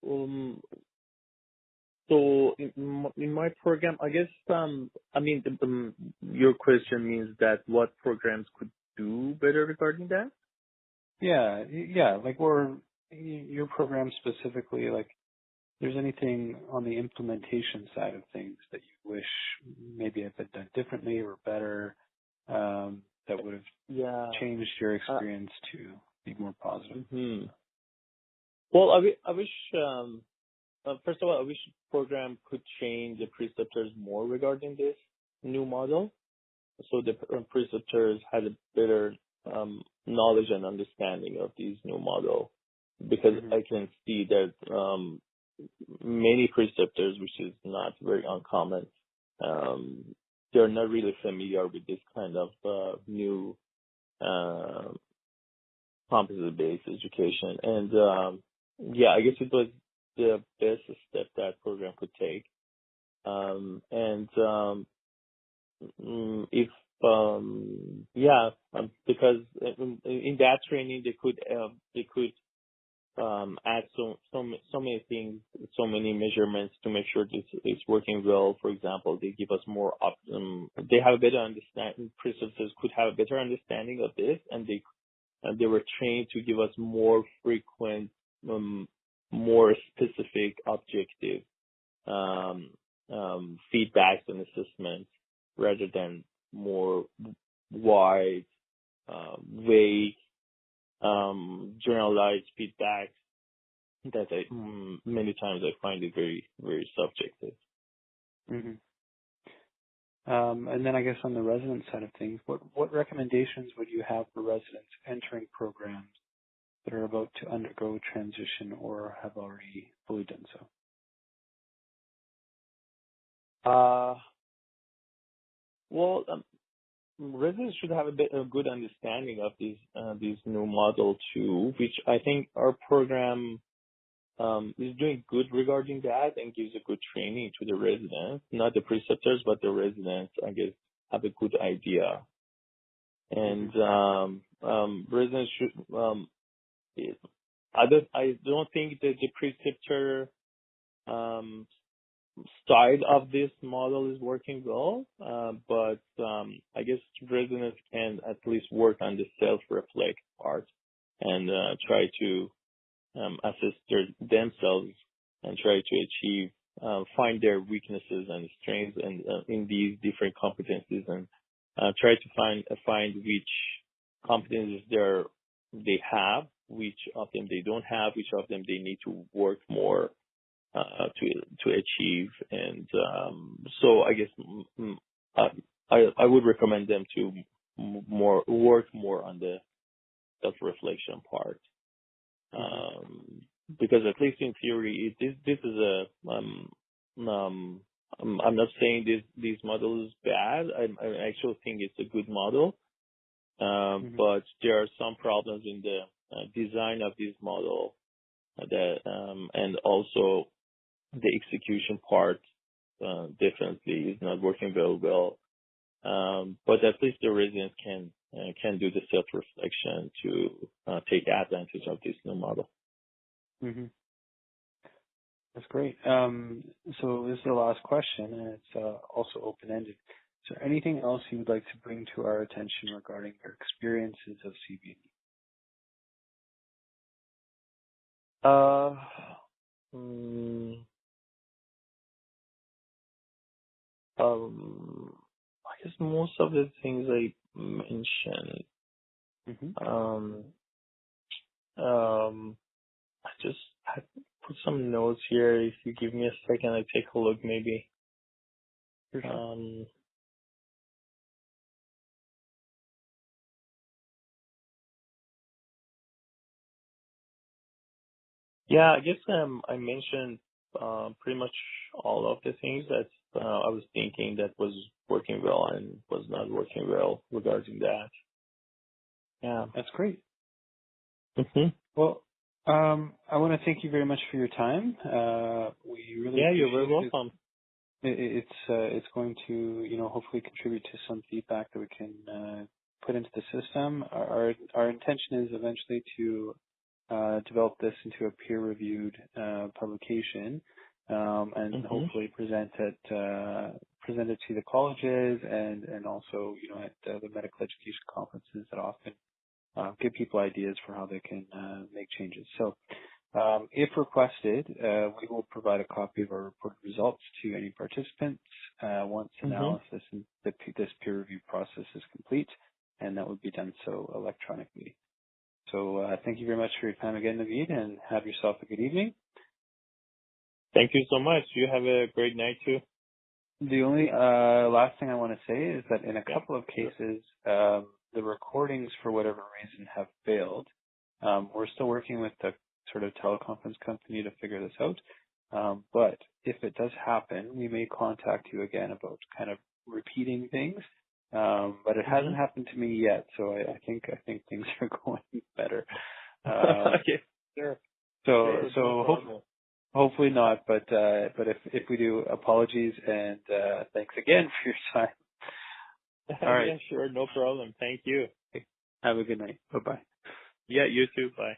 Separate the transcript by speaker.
Speaker 1: um, so in my program, I guess, I mean, your question means that what programs could do better regarding that?
Speaker 2: Yeah, like, or your program specifically, like, there's anything on the implementation side of things that you wish maybe had been done differently or better, that would have
Speaker 1: Yeah.
Speaker 2: changed your experience to be more positive?
Speaker 1: hmm Well, I wish, first of all, I wish the program could change the preceptors more regarding this new model, so the preceptors had a better knowledge and understanding of these new model, because
Speaker 2: Mm-hmm.
Speaker 1: I can see that many preceptors, which is not very uncommon, they're not really familiar with this kind of new uh, competency-based education. And yeah, I guess it was the best step that program could take. And if yeah, because in that training they could add so many things, so many measurements to make sure this is working well. For example, they give us more they have a better understanding. Preceptors could have a better understanding of this, and they were trained to give us more frequent, more specific, objective feedbacks and assessments, rather than more wide, vague, generalized feedbacks that many times I find it very, very subjective.
Speaker 2: Mm-hmm. And then I guess on the resident side of things, what recommendations would you have for residents entering programs that are about to undergo transition or have already fully done so?
Speaker 1: Well, residents should have a good understanding of these new model too, which I think our program is doing good regarding that and gives a good training to the residents, not the preceptors, but the residents, I guess, have a good idea. And residents should, I don't think that the preceptor side of this model is working well, but I guess residents can at least work on the self-reflect part and try to assess themselves and try to achieve, find their weaknesses and strengths and in these different competencies, and try to find which competencies they have, which of them they don't have, which of them they need to work more to achieve. And so I guess I would recommend them to work more on the self-reflection part, because at least in theory this is a I'm not saying this model is bad. I actually think it's a good model, but there are some problems in the design of this model that and also the execution part definitely is not working very well. But at least the residents can do the self-reflection to take advantage of this new model.
Speaker 2: Mm-hmm. That's great. So this is the last question, and it's also open-ended. Is there anything else you would like to bring to our attention regarding your experiences of CBD?
Speaker 1: I guess most of the things I mentioned. I just had put some notes here. If you give me a second, I take a look maybe.
Speaker 2: Sure.
Speaker 1: Yeah, I guess I mentioned pretty much all of the things that I was thinking that was working well and was not working well regarding that. Yeah.
Speaker 2: That's great.
Speaker 1: Mm-hmm.
Speaker 2: Well, I want to thank you very much for your time. We really
Speaker 1: You're very
Speaker 2: appreciate
Speaker 1: welcome.
Speaker 2: it's going to hopefully contribute to some feedback that we can put into the system. Our intention is eventually to develop this into a peer-reviewed publication, and
Speaker 1: Mhm.
Speaker 2: hopefully present it to the colleges and also at the medical education conferences that often give people ideas for how they can make changes. So if requested, we will provide a copy of our reported results to any participants once
Speaker 1: Mhm.
Speaker 2: analysis and this peer review process is complete, and that would be done so electronically. So thank you very much for your time again, Naveed, and have yourself a good evening.
Speaker 1: Thank you so much. You have a great night too.
Speaker 2: The only last thing I want to say is that in a
Speaker 1: Yeah.
Speaker 2: couple of
Speaker 1: Sure.
Speaker 2: cases, the recordings, for whatever reason, have failed. We're still working with the sort of teleconference company to figure this out. But if it does happen, we may contact you again about kind of repeating things. But it hasn't
Speaker 1: Mhm.
Speaker 2: happened to me yet, so I think things are going better.
Speaker 1: Okay. Sure. Sure. No
Speaker 2: So
Speaker 1: problem.
Speaker 2: hopefully not, but if we do, apologies, and thanks again for your time. All right.
Speaker 1: Yeah. Sure. No problem. Thank you.
Speaker 2: Have a good night. Bye bye.
Speaker 1: Yeah. You too. Bye.